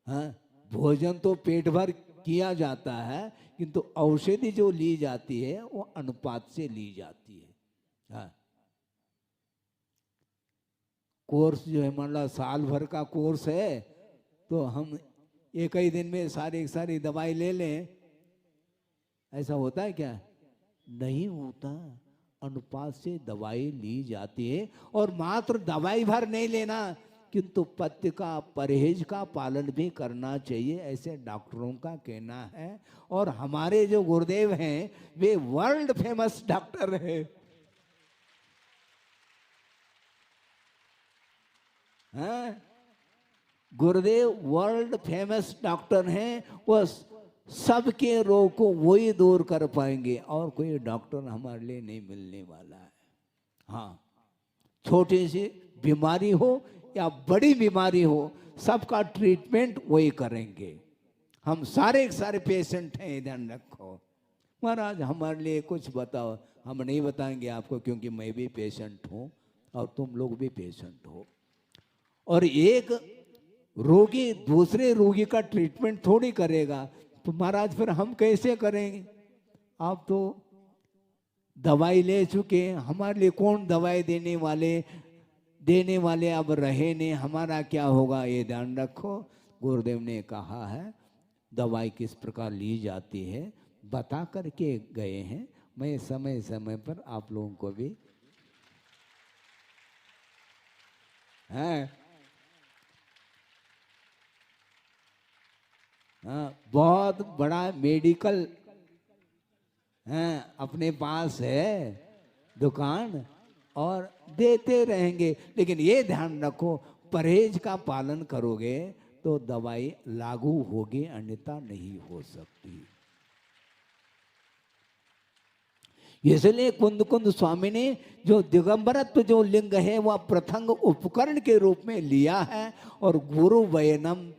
हाँ, भोजन तो पेट भर किया जाता है, किंतु औषधि जो ली जाती है वो अनुपात से ली जाती है। हाँ, कोर्स जो है, मान लो साल भर का कोर्स है, तो हम एक ही दिन में सारी दवाई ले लें, ऐसा होता है क्या? नहीं होता। अनुपात से दवाई ली जाती है। और मात्र दवाई भर नहीं लेना, किंतु पथ्य का, परहेज का पालन भी करना चाहिए, ऐसे डॉक्टरों का कहना है। और हमारे जो गुरुदेव हैं वे वर्ल्ड फेमस डॉक्टर हैं। हाँ, गुरुदेव वर्ल्ड फेमस डॉक्टर हैं। वो सबके रोग को वही दूर कर पाएंगे, और कोई डॉक्टर हमारे लिए नहीं मिलने वाला है। हाँ, छोटी सी बीमारी हो या बड़ी बीमारी हो, सबका ट्रीटमेंट वही करेंगे। हम सारे सारे पेशेंट हैं, ध्यान रखो। महाराज हमारे लिए कुछ बताओ, हम नहीं बताएंगे आपको, क्योंकि मैं भी पेशेंट हूँ और तुम लोग भी पेशेंट हो। और एक रोगी दूसरे रोगी का ट्रीटमेंट थोड़ी करेगा, तो महाराज फिर हम कैसे करेंगे? आप तो दवाई ले चुके हैं, हमारे लिए कौन दवाई देने वाले अब रहे नहीं, हमारा क्या होगा? ये ध्यान रखो। गुरुदेव ने कहा है दवाई किस प्रकार ली जाती है बता करके गए हैं। मैं समय समय पर आप लोगों को भी बहुत बड़ा मेडिकल अपने पास है दुकान, और देते रहेंगे। लेकिन ये ध्यान रखो, परहेज का पालन करोगे तो दवाई लागू होगी, अन्यथा नहीं हो सकती। इसलिए कुंद कुंद स्वामी ने जो दिगंबरत्व जो लिंग है वह प्रथंग उपकरण के रूप में लिया है। और गुरु वयनम,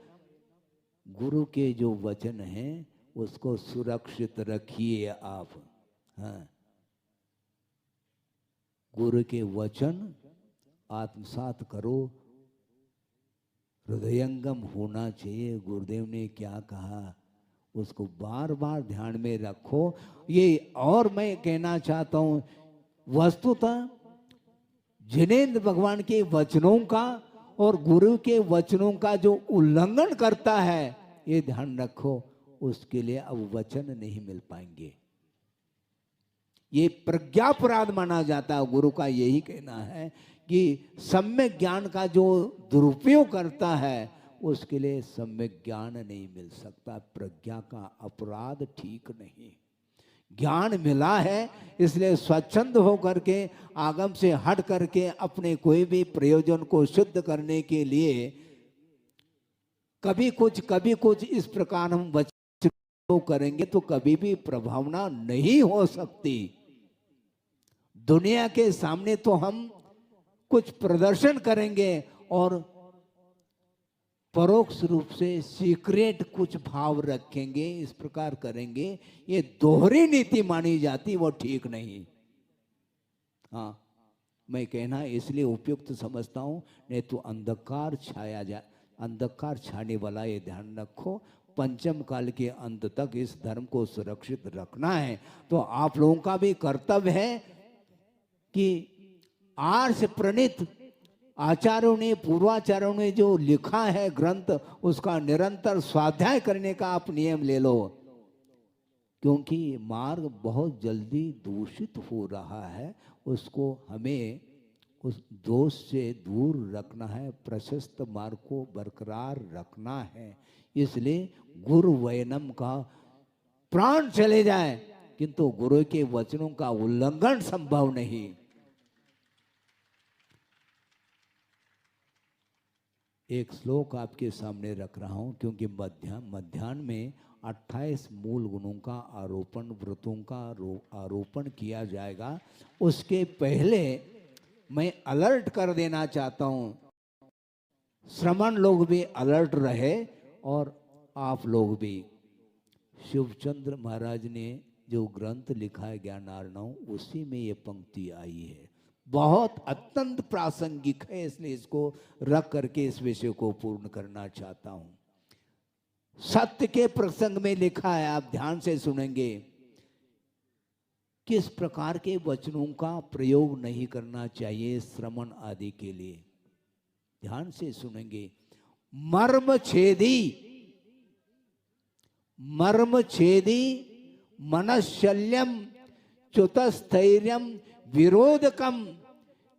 गुरु के जो वचन हैं उसको सुरक्षित रखिए आप। गुरु के वचन आत्मसात करो, हृदयंगम होना चाहिए। गुरुदेव ने क्या कहा उसको बार बार ध्यान में रखो। ये और मैं कहना चाहता हूं, वस्तुतः जिनेंद्र भगवान के वचनों का और गुरु के वचनों का जो उल्लंघन करता है, ये ध्यान रखो, उसके लिए अब वचन नहीं मिल पाएंगे। ये प्रज्ञापराध माना जाता है। गुरु का यही कहना है कि सम्यक ज्ञान का जो दुरुपयोग करता है उसके लिए सम्यक ज्ञान नहीं मिल सकता। प्रज्ञा का अपराध ठीक नहीं। ज्ञान मिला है इसलिए स्वच्छंद होकर के, आगम से हट करके अपने कोई भी प्रयोजन को शुद्ध करने के लिए कभी कुछ इस प्रकार हम वचन करेंगे तो कभी भी प्रभावना नहीं हो सकती। दुनिया के सामने तो हम कुछ प्रदर्शन करेंगे और परोक्ष रूप से सीक्रेट कुछ भाव रखेंगे, इस प्रकार करेंगे। ये दोहरी नीति मानी जाती, वो ठीक नहीं। हाँ, मैं कहना इसलिए उपयुक्त समझता हूं, नहीं तो अंधकार छाने वाला, ये ध्यान रखो। पंचम काल के अंत तक इस धर्म को सुरक्षित रखना है तो आप लोगों का भी कर्तव्य है कि आर्ष प्रणीत आचार्यों ने, पूर्वाचार्यों ने जो लिखा है ग्रंथ, उसका निरंतर स्वाध्याय करने का आप नियम ले लो। क्योंकि मार्ग बहुत जल्दी दूषित हो रहा है, उसको हमें उस दोष से दूर रखना है, प्रशस्त मार्ग को बरकरार रखना है। इसलिए गुरु वयनम का प्राण चले जाए किंतु गुरु के वचनों का उल्लंघन संभव नहीं। एक श्लोक आपके सामने रख रहा हूं, क्योंकि मध्याह्न में 28 मूल गुणों का आरोपण, व्रतों का आरोपण किया जाएगा। उसके पहले मैं अलर्ट कर देना चाहता हूं, श्रमण लोग भी अलर्ट रहे और आप लोग भी। शिवचंद्र महाराज ने जो ग्रंथ लिखा है ज्ञानार्णव, उसी में ये पंक्ति आई है। बहुत अत्यंत प्रासंगिक है, इसलिए इसको रख करके इस विषय को पूर्ण करना चाहता हूं। सत्य के प्रसंग में लिखा है, आप ध्यान से सुनेंगे, किस प्रकार के वचनों का प्रयोग नहीं करना चाहिए श्रवण आदि के लिए। ध्यान से सुनेंगे। मर्म छेदी मनशल्यम च्युतस्थैर्यम विरोधकम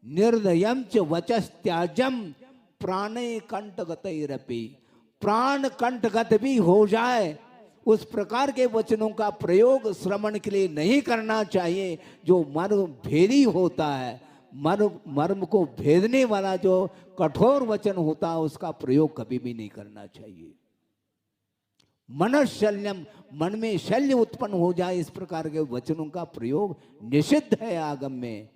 निर्दयम च वचस्त्याजम प्राणे कंठगतैरपि। प्राण कंठगत भी हो जाए उस प्रकार के वचनों का प्रयोग श्रवण के लिए नहीं करना चाहिए। जो मर्म भेदी होता है, मर्म को भेदने वाला जो कठोर वचन होता है, उसका प्रयोग कभी भी नहीं करना चाहिए। मनशल्यम, मन में शल्य उत्पन्न हो जाए, इस प्रकार के वचनों का प्रयोग निषिद्ध है आगम में।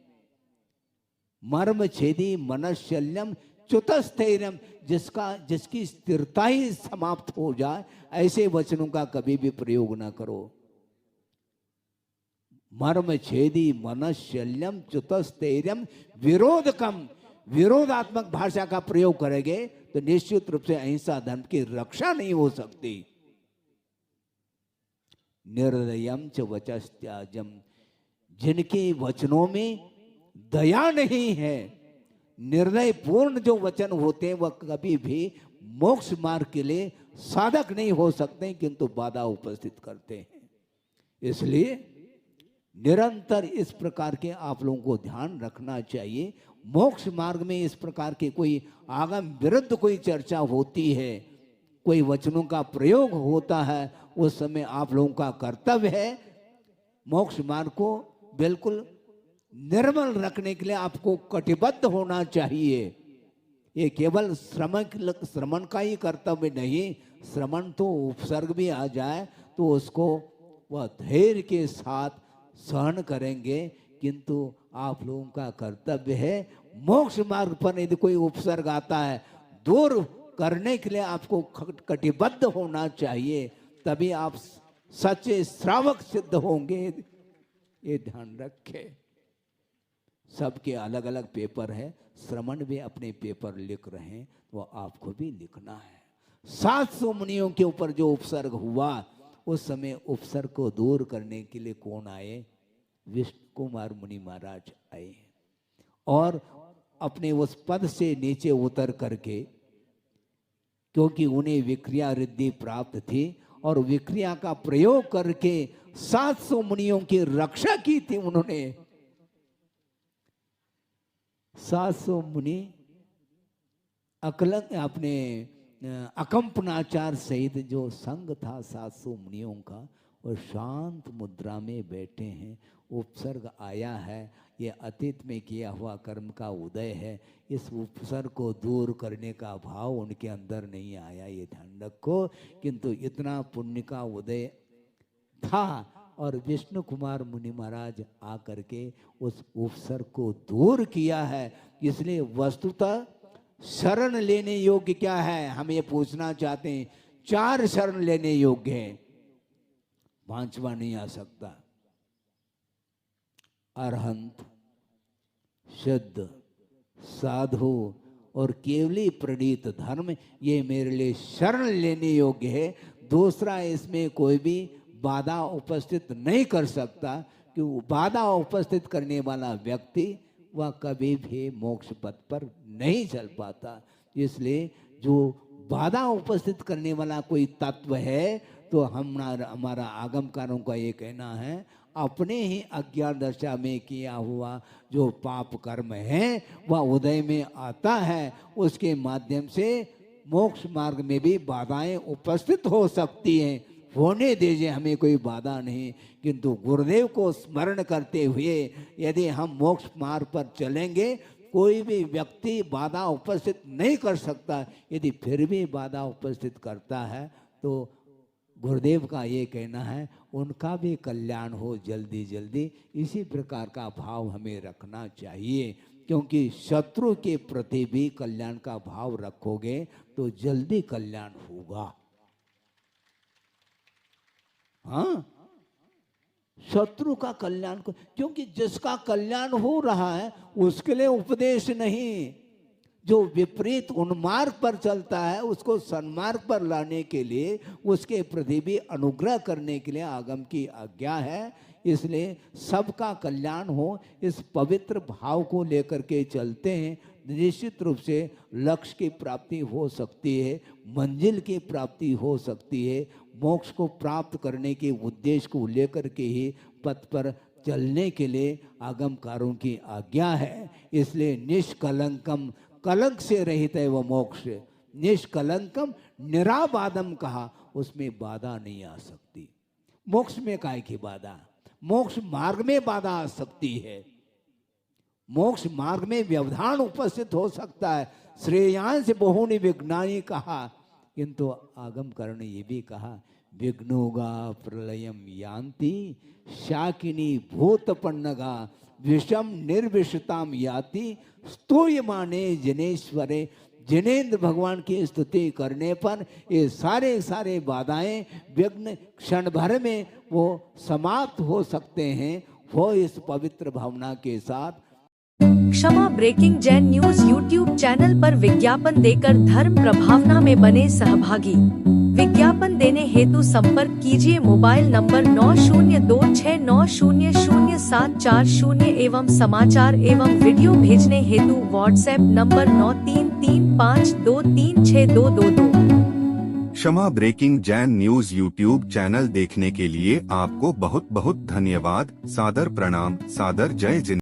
मर्म छेदी मनशल्यम च्युतस्थैर्यम, जिसकी स्थिरता ही समाप्त हो जाए, ऐसे वचनों का कभी भी प्रयोग ना करो। मर्म छेदी मनशल्यम च्युतस्थैर्यम विरोधकम, विरोधात्मक भाषा का प्रयोग करेंगे तो निश्चित रूप से अहिंसा धर्म की रक्षा नहीं हो सकती। निर्दयम च वचस्त्याजम, जिनके वचनों में दया नहीं है, निर्दय पूर्ण जो वचन होते हैं वह कभी भी मोक्ष मार्ग के लिए साधक नहीं हो सकते, किंतु बाधा उपस्थित करते हैं। इसलिए निरंतर इस प्रकार के आप लोगों को ध्यान रखना चाहिए। मोक्ष मार्ग में इस प्रकार के कोई आगम विरुद्ध कोई चर्चा होती है, कोई वचनों का प्रयोग होता है, उस समय आप लोगों का कर्तव्य है मोक्ष मार्ग को बिल्कुल निर्मल रखने के लिए आपको कटिबद्ध होना चाहिए। ये केवल श्रमण का ही कर्तव्य नहीं, श्रमण तो उपसर्ग भी आ जाए तो उसको वह धैर्य के साथ सहन करेंगे, किंतु आप लोगों का कर्तव्य है मोक्ष मार्ग पर यदि कोई उपसर्ग आता है दूर करने के लिए आपको कटिबद्ध होना चाहिए, तभी आप सच्चे श्रावक सिद्ध होंगे। ये ध्यान रखें। सबके अलग अलग पेपर है, श्रमण भी अपने पेपर लिख रहे हैं, वो आपको भी लिखना है। 700 मुनियों के ऊपर जो उपसर्ग हुआ, उस समय उपसर्ग को दूर करने के लिए कौन आए? विष्णु कुमार मुनि महाराज आए और अपने उस पद से नीचे उतर करके, क्योंकि उन्हें विक्रिया रिद्धि प्राप्त थी और विक्रिया का प्रयोग करके 700 मुनियों की रक्षा की थी उन्होंने। 700 मुनि अकलंक अपने अकंपनाचार सहित जो संघ था 700 मुनियों का, और शांत मुद्रा में बैठे हैं। उपसर्ग आया है, ये अतीत में किया हुआ कर्म का उदय है, इस उपसर्ग को दूर करने का भाव उनके अंदर नहीं आया, ये ध्यान रखो। किंतु इतना पुण्य का उदय था और विष्णु कुमार मुनि महाराज आकर के उस उपसर्ग को दूर किया है। इसलिए वस्तुतः शरण लेने योग्य क्या है, हम ये पूछना चाहते हैं। 4 शरण लेने योग्य है, 5वां नहीं आ सकता। अरहंत, शुद्ध, साधु और केवली प्रणीत धर्म, ये मेरे लिए शरण लेने योग्य है। दूसरा इसमें कोई भी बाधा उपस्थित नहीं कर सकता, कि बाधा उपस्थित करने वाला व्यक्ति वह कभी भी मोक्ष पथ पर नहीं चल पाता। इसलिए जो बाधा उपस्थित करने वाला कोई तत्व है, तो हमारा आगमकारों का ये कहना है, अपने ही अज्ञान दशा में किया हुआ जो पाप कर्म है वह उदय में आता है, उसके माध्यम से मोक्ष मार्ग में भी बाधाएं उपस्थित हो सकती हैं। होने दीजिए, हमें कोई बाधा नहीं, किंतु गुरुदेव को स्मरण करते हुए यदि हम मोक्ष मार्ग पर चलेंगे, कोई भी व्यक्ति बाधा उपस्थित नहीं कर सकता। यदि फिर भी बाधा उपस्थित करता है तो गुरुदेव का ये कहना है उनका भी कल्याण हो जल्दी जल्दी। इसी प्रकार का भाव हमें रखना चाहिए, क्योंकि शत्रु के प्रति भी कल्याण का भाव रखोगे तो जल्दी कल्याण होगा। हाँ, शत्रु का कल्याण को, क्योंकि जिसका कल्याण हो रहा है उसके लिए उपदेश नहीं, जो विपरीत उन्मार्ग पर चलता है उसको सन्मार्ग पर लाने के लिए, उसके प्रति भी अनुग्रह करने के लिए आगम की आज्ञा है। इसलिए सबका कल्याण हो, इस पवित्र भाव को लेकर के चलते हैं, निश्चित रूप से लक्ष्य की प्राप्ति हो सकती है, मंजिल की प्राप्ति हो सकती है। मोक्ष को प्राप्त करने के उद्देश्य को लेकर के ही पथ पर चलने के लिए आगमकारों की आज्ञा है। इसलिए निष्कलंकम, कलंक से रहित है वह मोक्ष। निष्कलंकम निराबादम कहा, उसमें बाधा नहीं आ सकती। मोक्ष में काहे की बाधा? मोक्ष मार्ग में बाधा आ सकती है, मोक्ष मार्ग में व्यवधान उपस्थित हो सकता है। श्रेयांश बहुनि विघ्नानि कहा, किंतु आगमकर्ण ने ये भी कहा विघ्नोगा प्रलयम यान्ति शाकिनी भूतपन्नगा विषम निर्विषताम याति स्तूयमाने जनेश्वरे। जिनेंद्र भगवान की स्तुति करने पर ये सारे बाधाएं विघ्न क्षण भर में वो समाप्त हो सकते हैं, वो इस पवित्र भावना के साथ। Kshama breaking Jain news YouTube channel पर विज्ञापन देकर धर्म प्रभावना में बने सहभागी। विज्ञापन देने हेतु संपर्क कीजिए मोबाइल नंबर 9026900740 एवं समाचार एवं वीडियो भेजने हेतु WhatsApp number 9335236222। Kshama breaking Jain news YouTube channel देखने के लिए आपको बहुत बहुत धन्यवाद। सादर प्रणाम, सादर जय जिनेंद्र।